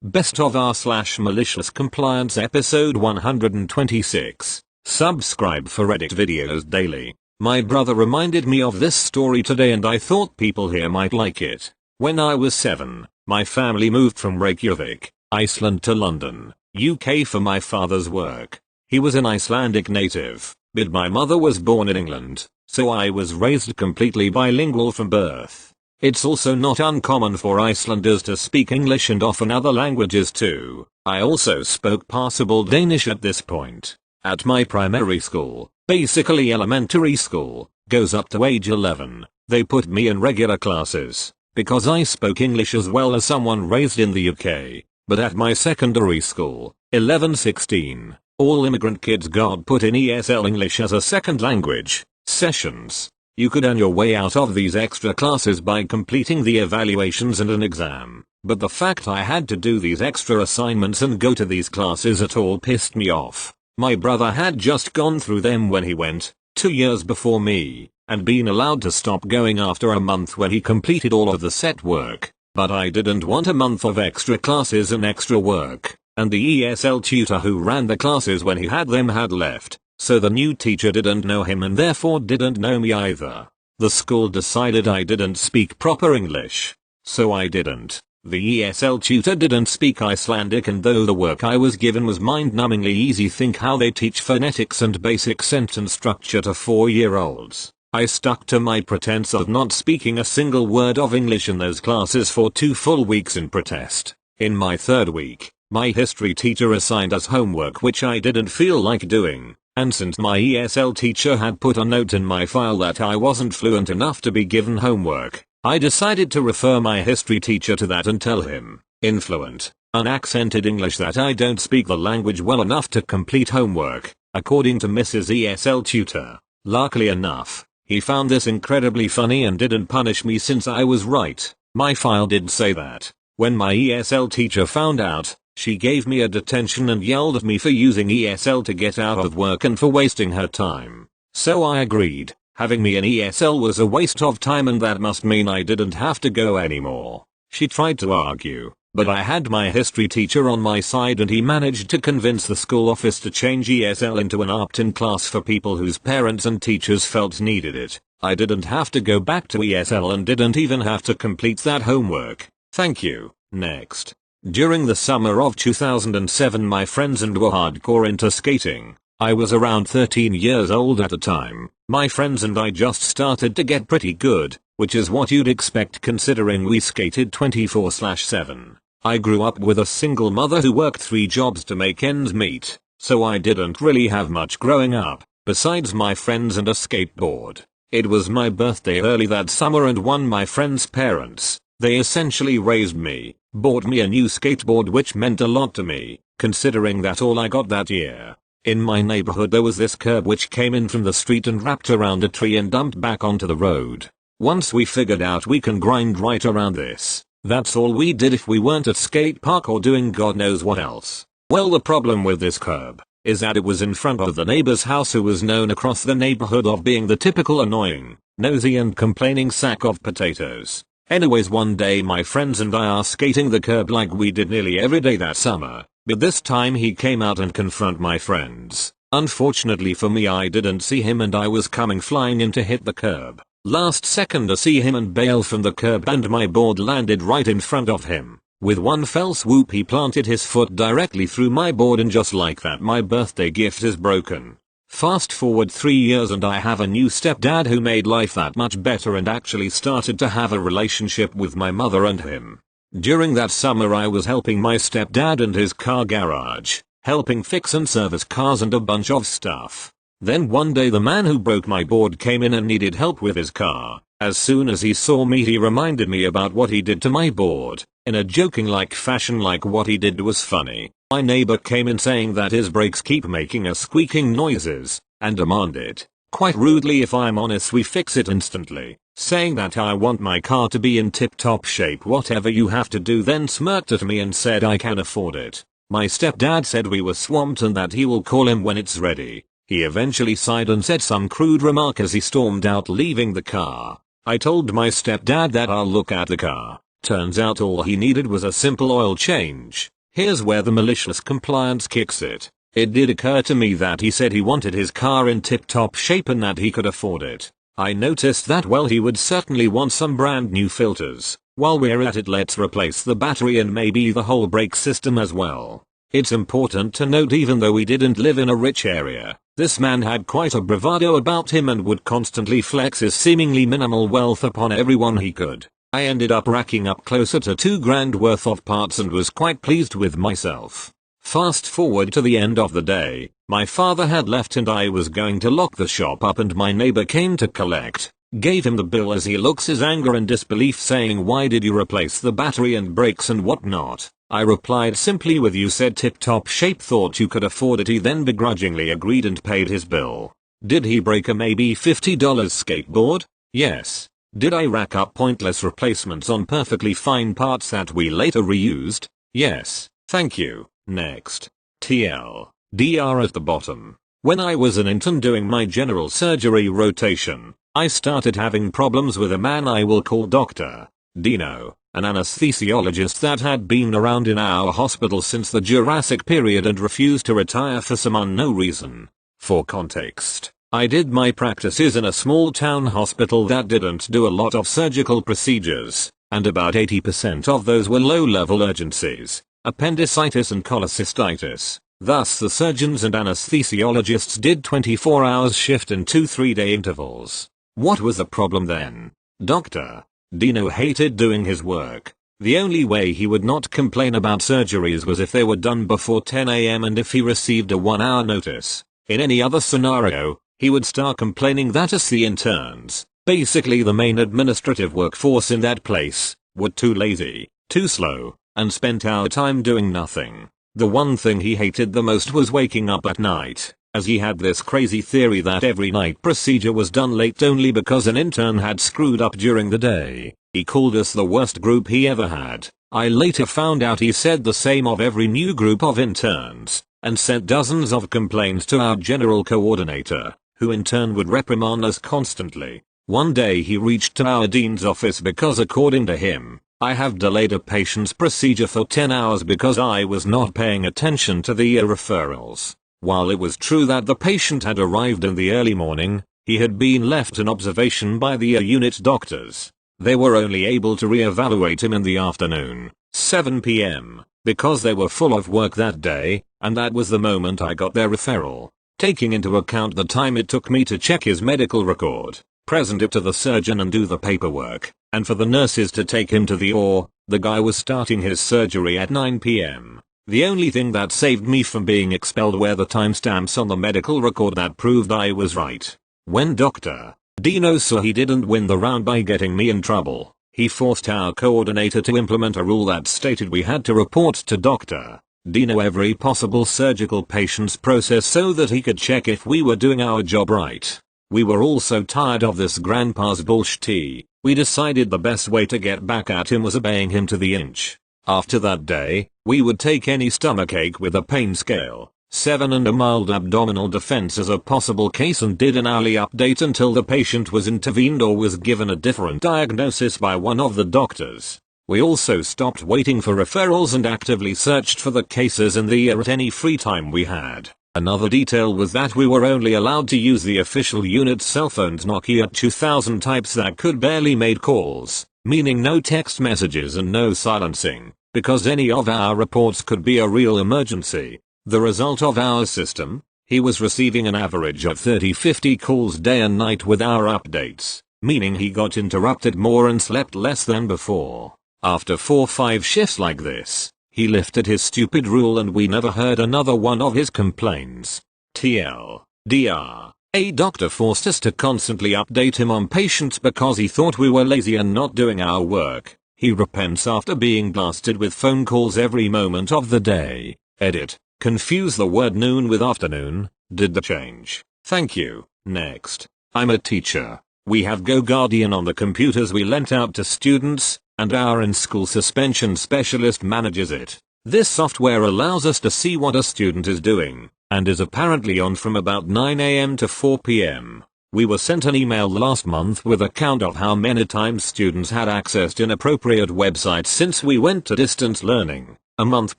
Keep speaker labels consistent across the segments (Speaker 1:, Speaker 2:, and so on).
Speaker 1: Best of R / malicious compliance episode 126. Subscribe for edit videos daily. My brother reminded me of this story today and I thought people here might like it. When I was 7, my family moved from Reykjavik, Iceland to London, UK for my father's work. He was an Icelandic native, but my mother was born in England, so I was raised completely bilingual from birth. It's also not uncommon for Icelanders to speak English and often other languages too. I also spoke passable Danish at this point. At my primary school, basically elementary school, goes up to age 11, they put me in regular classes, because I spoke English as well as someone raised in the UK. But at my secondary school, 11-16, all immigrant kids got put in ESL English as a second language sessions. You could earn your way out of these extra classes by completing the evaluations and an exam, but the fact I had to do these extra assignments and go to these classes at all pissed me off. My brother had just gone through them when he went, 2 years before me, and been allowed to stop going after a month when he completed all of the set work, but I didn't want a month of extra classes and extra work, and the ESL tutor who ran the classes when he had them had left. So the new teacher didn't know him and therefore didn't know me either. The school decided I didn't speak proper English. So I didn't. The ESL tutor didn't speak Icelandic, and though the work I was given was mind-numbingly easy, think how they teach phonetics and basic sentence structure to 4-year-olds. I stuck to my pretense of not speaking a single word of English in those classes for 2 full weeks in protest. In my 3rd week, my history teacher assigned us homework which I didn't feel like doing. And since my ESL teacher had put a note in my file that I wasn't fluent enough to be given homework, I decided to refer my history teacher to that and tell him, in fluent, unaccented English, that I don't speak the language well enough to complete homework, according to Mrs. ESL tutor. Luckily enough, he found this incredibly funny and didn't punish me since I was right. My file did say that. When my ESL teacher found out, she gave me a detention and yelled at me for using ESL to get out of work and for wasting her time. So I agreed. Having me in ESL was a waste of time and that must mean I didn't have to go anymore. She tried to argue, but I had my history teacher on my side and he managed to convince the school office to change ESL into an opt-in class for people whose parents and teachers felt needed it. I didn't have to go back to ESL and didn't even have to complete that homework. Thank you. Next. During the summer of 2007, my friends and were hardcore into skating. I was around 13 years old at the time. My friends and I just started to get pretty good, which is what you'd expect considering we skated 24/7. I grew up with a single mother who worked 3 jobs to make ends meet, so I didn't really have much growing up, besides my friends and a skateboard. It was my birthday early that summer and my friend's parents, they essentially raised me, bought me a new skateboard, which meant a lot to me, considering that all I got that year. In my neighborhood there was this curb which came in from the street and wrapped around a tree and dumped back onto the road. Once we figured out we can grind right around this, that's all we did if we weren't at skate park or doing God knows what else. Well, the problem with this curb is that it was in front of the neighbor's house, who was known across the neighborhood of being the typical annoying, nosy and complaining sack of potatoes. Anyways, one day my friends and I are skating the curb like we did nearly every day that summer, but this time he came out and confronted my friends. Unfortunately for me, I didn't see him and I was coming flying in to hit the curb. Last second I see him and bail from the curb and my board landed right in front of him. With one fell swoop he planted his foot directly through my board, and just like that my birthday gift is broken. Fast forward 3 years and I have a new stepdad who made life that much better and actually started to have a relationship with my mother and him. During that summer I was helping my stepdad and his car garage, helping fix and service cars and a bunch of stuff. Then one day the man who broke my board came in and needed help with his car. As soon as he saw me he reminded me about what he did to my board, in a joking-like fashion, like what he did was funny. My neighbor came in saying that his brakes keep making a squeaking noises, and demanded, quite rudely, if I'm honest we fix it instantly, saying that I want my car to be in tip-top shape, whatever you have to do, then smirked at me and said I can afford it. My stepdad said we were swamped and that he will call him when it's ready. He eventually sighed and said some crude remark as he stormed out, leaving the car. I told my stepdad that I'll look at the car. Turns out all he needed was a simple oil change. Here's where the malicious compliance kicks it. It did occur to me that he said he wanted his car in tip-top shape and that he could afford it. I noticed that well he would certainly want some brand new filters. While we're at it, let's replace the battery and maybe the whole brake system as well. It's important to note, even though we didn't live in a rich area, this man had quite a bravado about him and would constantly flex his seemingly minimal wealth upon everyone he could. I ended up racking up closer to $2,000 worth of parts and was quite pleased with myself. Fast forward to the end of the day, my father had left and I was going to lock the shop up and my neighbor came to collect. Gave him the bill as he looks his anger and disbelief, saying, "Why did you replace the battery and brakes and whatnot?" I replied simply with, "You said tip-top shape, thought you could afford it." He then begrudgingly agreed and paid his bill. Did he break a maybe $50 skateboard? Yes. Did I rack up pointless replacements on perfectly fine parts that we later reused? Yes. Thank you. Next. TLDR at the bottom. When I was an intern doing my general surgery rotation, I started having problems with a man I will call Dr. Dino, an anesthesiologist that had been around in our hospital since the Jurassic period and refused to retire for some unknown reason. For context, I did my practices in a small town hospital that didn't do a lot of surgical procedures, and about 80% of those were low-level urgencies, appendicitis and cholecystitis. Thus the surgeons and anesthesiologists did 24 hours shift in 2-3-day intervals. What was the problem then? Dr. Dino hated doing his work. The only way he would not complain about surgeries was if they were done before 10 AM and if he received a 1-hour notice. In any other scenario, he would start complaining that us, the interns, basically the main administrative workforce in that place, were too lazy, too slow, and spent our time doing nothing. The one thing he hated the most was waking up at night, as he had this crazy theory that every night procedure was done late only because an intern had screwed up during the day. He called us the worst group he ever had. I later found out he said the same of every new group of interns, and sent dozens of complaints to our general coordinator, who in turn would reprimand us constantly. One day he reached to our dean's office because, according to him, I have delayed a patient's procedure for 10 hours because I was not paying attention to the referrals. While it was true that the patient had arrived in the early morning, he had been left in observation by the unit doctors. They were only able to re-evaluate him in the afternoon, 7 PM, because they were full of work that day, and that was the moment I got their referral. Taking into account the time it took me to check his medical record, present it to the surgeon and do the paperwork, and for the nurses to take him to the OR, the guy was starting his surgery at 9 PM. The only thing that saved me from being expelled were the timestamps on the medical record that proved I was right. When Dr. Dino saw he didn't win the round by getting me in trouble, he forced our coordinator to implement a rule that stated we had to report to Dr. Dino every possible surgical patient's process so that he could check if we were doing our job right. We were all so tired of this grandpa's bullshit, we decided the best way to get back at him was obeying him to the inch. After that day, we would take any stomachache with a pain scale, 7 and a mild abdominal defense as a possible case and did an hourly update until the patient was intervened or was given a different diagnosis by one of the doctors. We also stopped waiting for referrals and actively searched for the cases in the ER at any free time we had. Another detail was that we were only allowed to use the official unit's cell phones, Nokia 2000 types that could barely make calls, meaning no text messages and no silencing, because any of our reports could be a real emergency. The result of our system? He was receiving an average of 30-50 calls day and night with our updates, meaning he got interrupted more and slept less than before. After 4-5 shifts like this, he lifted his stupid rule and we never heard another one of his complaints. TLDR. A doctor forced us to constantly update him on patients because he thought we were lazy and not doing our work. He repents after being blasted with phone calls every moment of the day. Edit. Confuse the word noon with afternoon. Did the change. Thank you. Next. I'm a teacher. We have Go Guardian on the computers we lent out to students, and our in-school suspension specialist manages it. This software allows us to see what a student is doing, and is apparently on from about 9 AM to 4 PM. We were sent an email last month with a count of how many times students had accessed inappropriate websites since we went to distance learning. A month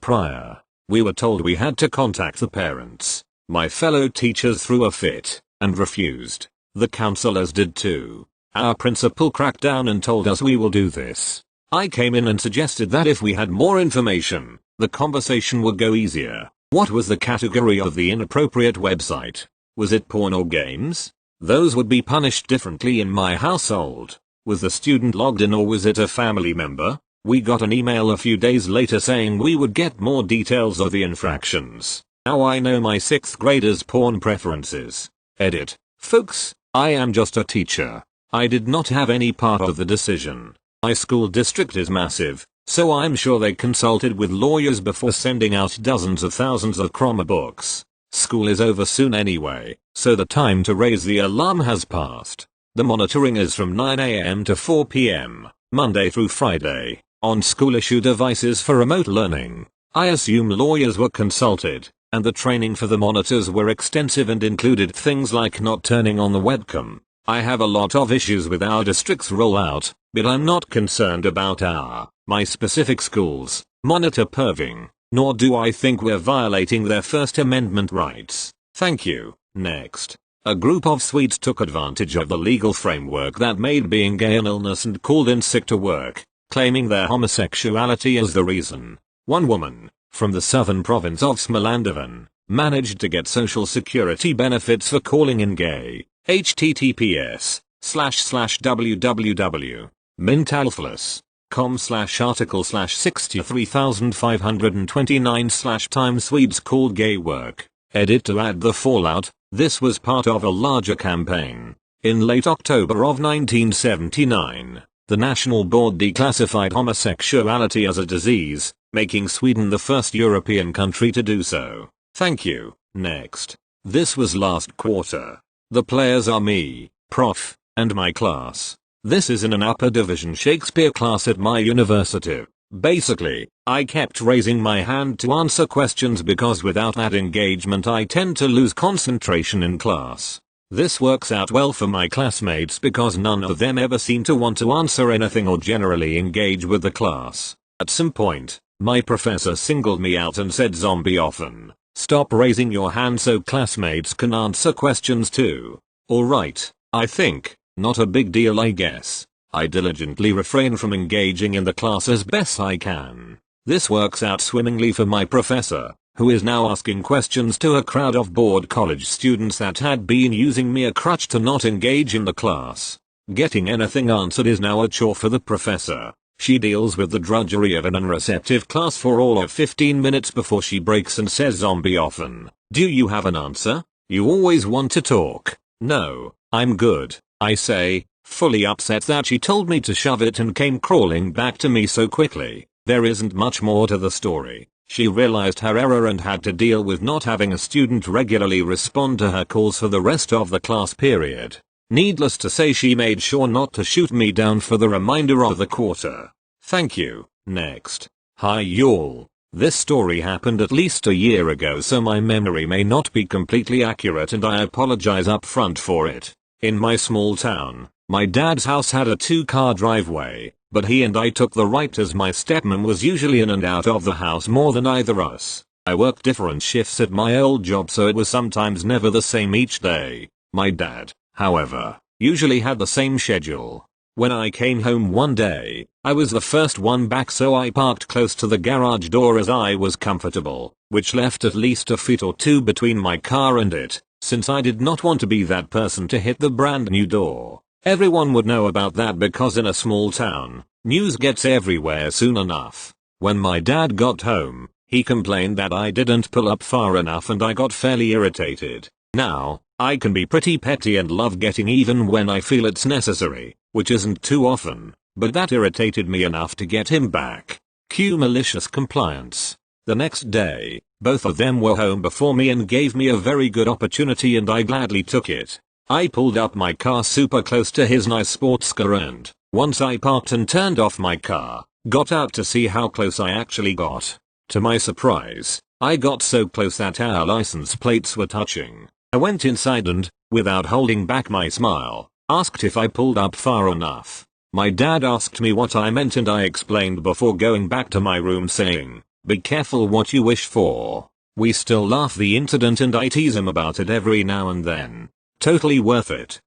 Speaker 1: prior, we were told we had to contact the parents. My fellow teachers threw a fit and refused. The counselors did too. Our principal cracked down and told us we will do this. I came in and suggested that if we had more information, the conversation would go easier. What was the category of the inappropriate website? Was it porn or games? Those would be punished differently in my household. Was the student logged in or was it a family member? We got an email a few days later saying we would get more details of the infractions. Now I know my 6th graders' porn preferences. Edit. Folks, I am just a teacher. I did not have any part of the decision. My school district is massive, so I'm sure they consulted with lawyers before sending out dozens of thousands of Chromebooks. School is over soon anyway, so the time to raise the alarm has passed. The monitoring is from 9 a.m. to 4 p.m., Monday through Friday, on school-issue devices for remote learning. I assume lawyers were consulted, and the training for the monitors were extensive and included things like not turning on the webcam. I have a lot of issues with our district's rollout, but I'm not concerned about my specific schools monitor perving, nor do I think we're violating their First Amendment rights. Thank you. Next. A group of Swedes took advantage of the legal framework that made being gay an illness and called in sick to work, claiming their homosexuality as the reason. One woman, from the southern province of Smålandavan, managed to get social security benefits for calling in gay. https://www.mentalfloss.com/article/63529/time Swedes called gay work. Edit to add the fallout. This was part of a larger campaign. In late October of 1979, the National Board declassified homosexuality as a disease, making Sweden the first European country to do so. Thank you. Next. This was last quarter. The players are me, Prof, and my class. This is in an upper division Shakespeare class at my university. Basically, I kept raising my hand to answer questions because without that engagement I tend to lose concentration in class. This works out well for my classmates because none of them ever seem to want to answer anything or generally engage with the class. At some point, my professor singled me out and said, "Zombie often. Stop raising your hand so classmates can answer questions too." Alright, I think, not a big deal I guess. I diligently refrain from engaging in the class as best I can. This works out swimmingly for my professor, who is now asking questions to a crowd of bored college students that had been using me a crutch to not engage in the class. Getting anything answered is now a chore for the professor. She deals with the drudgery of an unreceptive class for all of 15 minutes before she breaks and says, "Zombie often. Do you have an answer? You always want to talk." "No, I'm good," I say, fully upset that she told me to shove it and came crawling back to me so quickly. There isn't much more to the story. She realized her error and had to deal with not having a student regularly respond to her calls for the rest of the class period. Needless to say, she made sure not to shoot me down for the remainder of the quarter. Thank you. Next. Hi y'all. This story happened at least a year ago, so my memory may not be completely accurate and I apologize up front for it. In my small town, my dad's house had a 2-car driveway, but he and I took the right as my stepmom was usually in and out of the house more than either us. I worked different shifts at my old job, so it was sometimes never the same each day. My dad, however, usually had the same schedule. When I came home one day, I was the first one back, so I parked close to the garage door as I was comfortable, which left at least a foot or two between my car and it, since I did not want to be that person to hit the brand new door. Everyone would know about that because in a small town, news gets everywhere soon enough. When my dad got home, he complained that I didn't pull up far enough and I got fairly irritated. Now, I can be pretty petty and love getting even when I feel it's necessary, which isn't too often, but that irritated me enough to get him back. Cue malicious compliance. The next day, both of them were home before me and gave me a very good opportunity and I gladly took it. I pulled up my car super close to his nice sports car and, once I parked and turned off my car, got out to see how close I actually got. To my surprise, I got so close that our license plates were touching. I went inside and, Without holding back my smile, asked if I pulled up far enough. My dad asked me what I meant and I explained before going back to my room saying, "Be careful what you wish for." We still laugh the incident and I tease him about it every now and then. Totally worth it.